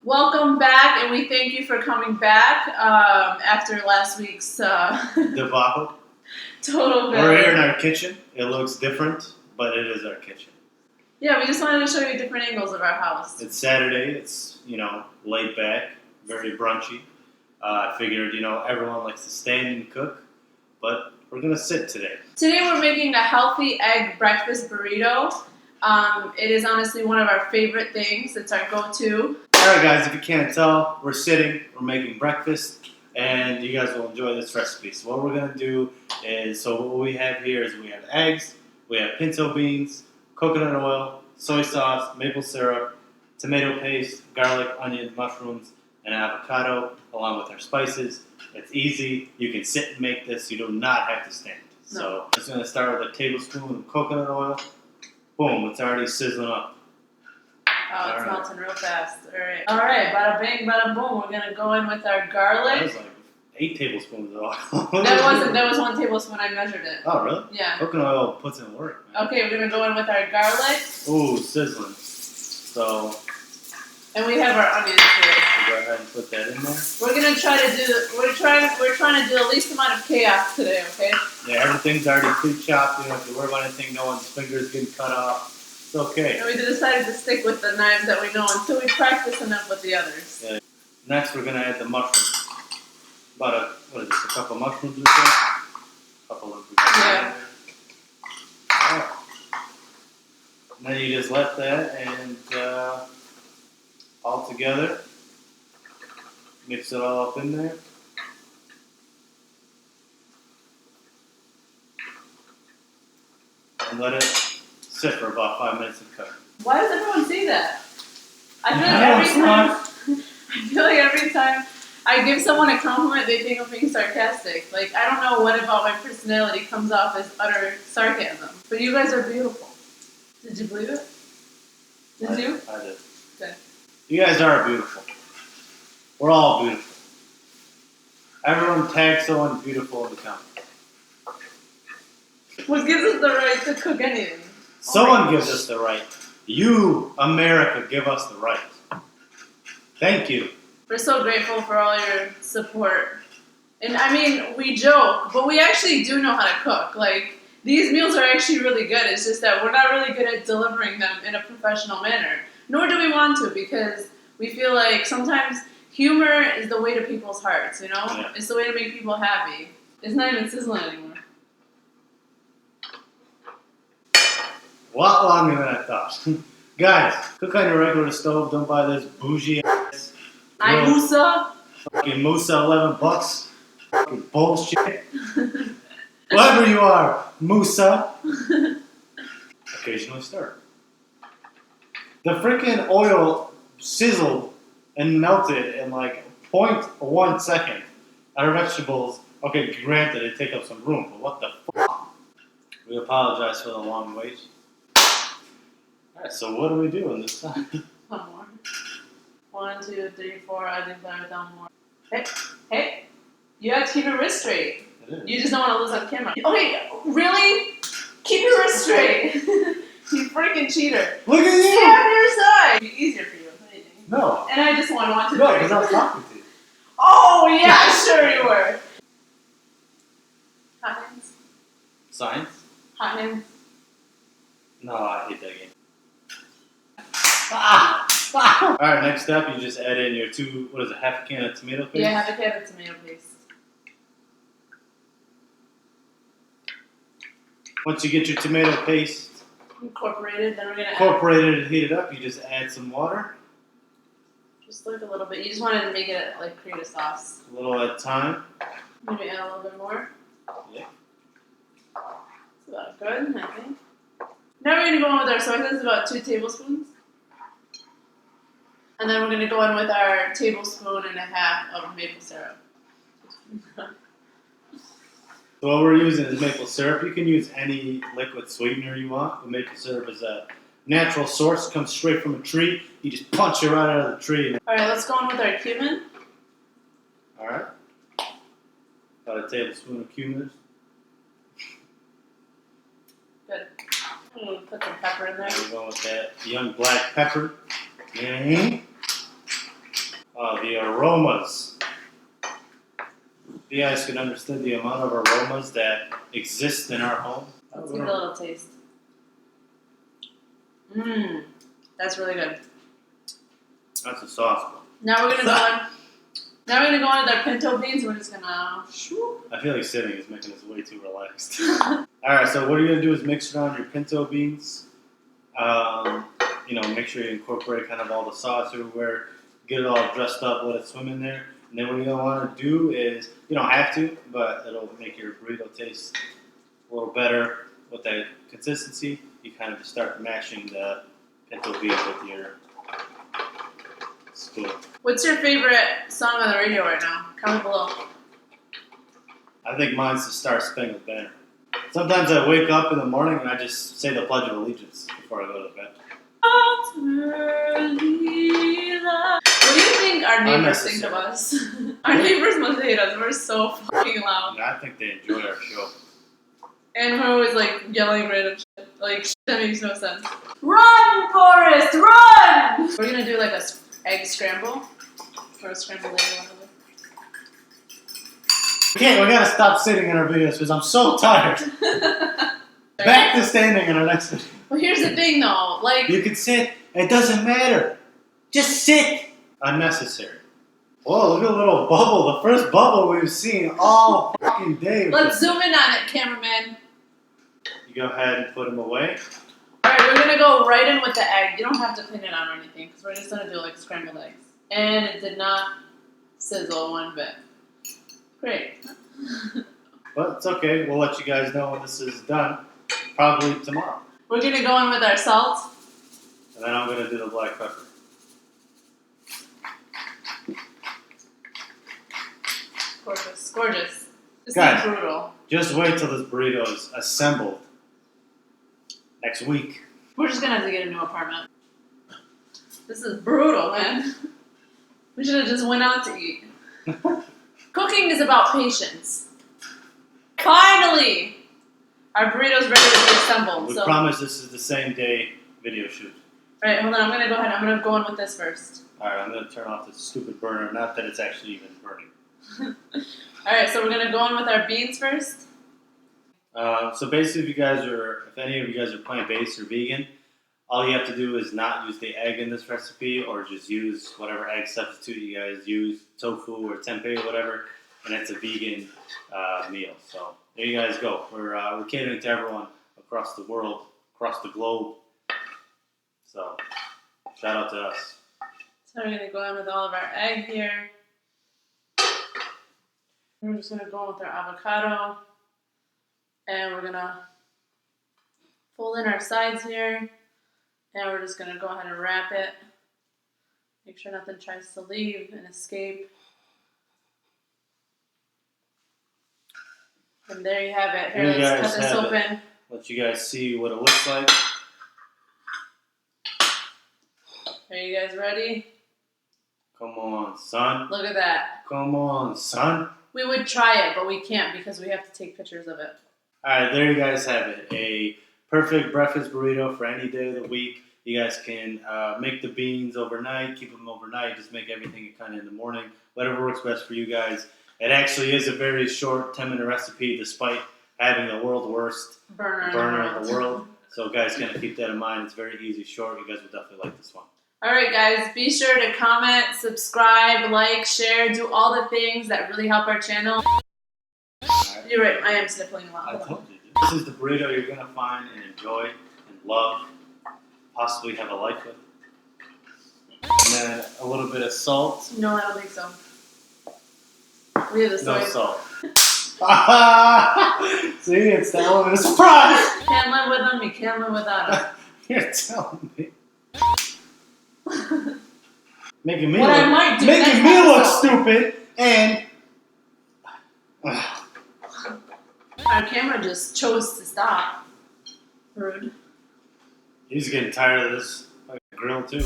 Welcome back, and we thank you for coming back after last week's debacle. Total failure. We're here in our kitchen. It looks different, but it is our kitchen. Yeah, we just wanted to show you different angles of our house. It's Saturday. It's, laid back, very brunchy. I figured, everyone likes to stand and cook, but we're going to sit today. Today we're making a healthy egg breakfast burrito. It is honestly one of our favorite things. It's our go-to. Alright guys, if you can't tell, we're sitting, we're making breakfast, and you guys will enjoy this recipe. So what we're going to do is, what we have here is we have eggs, we have pinto beans, coconut oil, soy sauce, maple syrup, tomato paste, garlic, onions, mushrooms, and avocado, along with our spices. It's easy. You can sit and make this. You do not have to stand. No. So I'm just going to start with a tablespoon of coconut oil. Boom, it's already sizzling up. Oh, it's melting real fast. All right, bada bing, bada boom. We're going to go in with our garlic. That was like 8 tablespoons of oil. That was 1 tablespoon. I measured it. Oh, really? Yeah. Coconut oil puts in work, man. Okay, we're going to go in with our garlic. Ooh, sizzling. So... And we have our onions here. Go ahead and put that in there. We're gonna try to do. We're trying to do the least amount of chaos today. Okay. Yeah, everything's already pre-chopped. You don't have to worry about anything. No one's fingers getting cut off. It's okay. And we decided to stick with the knives that we know until we practice enough with the others. Yeah. Next, we're gonna add the mushrooms. About a cup of mushrooms or so. Couple of. Yeah. Right. And then you just let that and. All together, mix it all up in there. And let it sit for about 5 minutes and cook. Why does everyone say that? I feel like every time I give someone a compliment, they think I'm being sarcastic. Like, I don't know what about my personality comes off as utter sarcasm. But you guys are beautiful. Did you believe it? Did you? I did. Okay. You guys are beautiful. We're all beautiful. Everyone tag someone beautiful in the comments. What gives us the right to cook anything? Someone gives us the right. You, America, give us the right. Thank you. We're so grateful for all your support. And I mean, we joke, but we actually do know how to cook. Like, these meals are actually really good. It's just that we're not really good at delivering them in a professional manner. Nor do we want to, because we feel like sometimes humor is the way to people's hearts, Yeah. It's the way to make people happy. It's not even sizzling anymore. A lot longer than I thought. Guys, cook on your regular stove. Don't buy this bougie ass. Musa. Fucking Musa, $11. Fucking bullshit. Whoever you are, Musa. Occasionally stir. The freaking oil sizzled and melted in like 0.1 second. Our vegetables, okay, granted, they take up some room, but what the fuck? We apologize for the long wait. Alright, so what do we do in this time? One more. 1, 2, 3, 4. I think I've done more. Hey, you have to keep your wrist straight. You just don't want to lose on camera. Okay, really? Keep your wrist straight. You freaking cheater. Look at you! Stay on your side. It'd be easier for you. No. And I just want to. No, because I was talking to you. Oh, yeah, sure you were. Hot hands? Science? Hot hands? No, I hate that game. Alright, next step, you just add in your half a can of tomato paste? Yeah, half a can of tomato paste. Once you get your tomato paste Incorporated, then we're going to incorporated and heated up, you just add some water. Just like a little bit. You just wanted to make it, like, create a sauce. A little at a time. Maybe add a little bit more. Yeah. It's about good, I think. Now we're going to go in with our soy sauce. It's about 2 tablespoons. And then we're going to go in with our 1.5 tablespoons of maple syrup. So what we're using is maple syrup. You can use any liquid sweetener you want. The maple syrup is a natural source. It comes straight from a tree. You just punch it right out of the tree. Alright, let's go in with our cumin. Alright. About a tablespoon of cumin. Good. I'm going to put some pepper in there. We're going with that young black pepper. Mm-hmm. The aromas. You guys can understand the amount of aromas that exist in our home. Let's give it a little taste. Mmm, that's really good. That's a sauce. Now we're gonna go on. Now we're gonna go on with our pinto beans. We're just gonna. I feel like sitting is making us way too relaxed. Alright, so what you're gonna do is mix around your pinto beans. Make sure you incorporate kind of all the sauce everywhere. Get it all dressed up, let it swim in there. And then what you're gonna want to do is, you don't have to, but it'll make your burrito taste a little better with that consistency. You kind of just start mashing the pinto beans with your spoon. What's your favorite song on the radio right now? Comment below. I think mine's the Star Spangled Banner. Sometimes I wake up in the morning and I just say the Pledge of Allegiance before I go to bed. What do you think our neighbors think of us? Our neighbors must hate us. We're so fucking loud. Yeah, I think they enjoy our show. And we're always like yelling random shit. Like, shit that makes no sense. Run, Forrest, run! We're gonna do like a egg scramble. Or a scrambled egg, whatever. We gotta stop sitting in our videos because I'm so tired. Back to standing in our next video. Well, here's the thing though, like... You can sit, it doesn't matter. Just sit. Unnecessary. Whoa, look at the little bubble. The first bubble we've seen all fucking day. Let's zoom in on it, cameraman. You go ahead and put them away. Alright, we're gonna go right in with the egg. You don't have to pin it on or anything, because we're just gonna do like scrambled eggs. And it did not sizzle one bit. Great. But it's okay. We'll let you guys know when this is done. Probably tomorrow. We're gonna go in with our salt. And then I'm gonna do the black pepper. Gorgeous, gorgeous. This Guys, is brutal. Just wait till this burrito is assembled next week. We're just gonna have to get a new apartment. This is brutal, man. We should have just went out to eat. Cooking is about patience. Finally! Our burrito's ready to be assembled. We promise this is the same day video shoot. Alright, hold on. I'm gonna go ahead. I'm gonna go in with this first. Alright, I'm gonna turn off this stupid burner. Not that it's actually even burning. Alright, so we're gonna go in with our beans first. So basically, if any of you guys are plant-based or vegan, all you have to do is not use the egg in this recipe, or just use whatever egg substitute you guys use, tofu or tempeh or whatever, and it's a vegan meal. So there you guys go. We're catering to everyone across the world, across the globe. So shout out to us. So we're gonna go in with all of our egg here. We're just gonna go in with our avocado, and we're gonna fold in our sides here. And we're just going to go ahead and wrap it. Make sure nothing tries to leave and escape. And there you have it. Here, let's cut this open. Let you guys see what it looks like. Are you guys ready? Come on, son. Look at that. Come on, son. We would try it, but we can't because we have to take pictures of it. Alright, there you guys have it. A perfect breakfast burrito for any day of the week. You guys can make the beans overnight, keep them overnight, just make everything kind of in the morning. Whatever works best for you guys. It actually is a very short 10-minute recipe despite having the world's worst burner in the world. So guys, kind of keep that in mind. It's very easy, short. You guys will definitely like this one. Alright guys, be sure to comment, subscribe, like, share, do all the things that really help our channel. Right. You're right, I am sniffling a lot. I told you. This is the burrito you're going to find and enjoy and love, possibly have a life with. And then a little bit of salt. No, I don't think so. We have the soy. No salt. See, it's the element of surprise! You can't live with them, you can't live without them. You're telling me. Making me look stupid and... Our camera just chose to stop. Rude. He's getting tired of this grill too.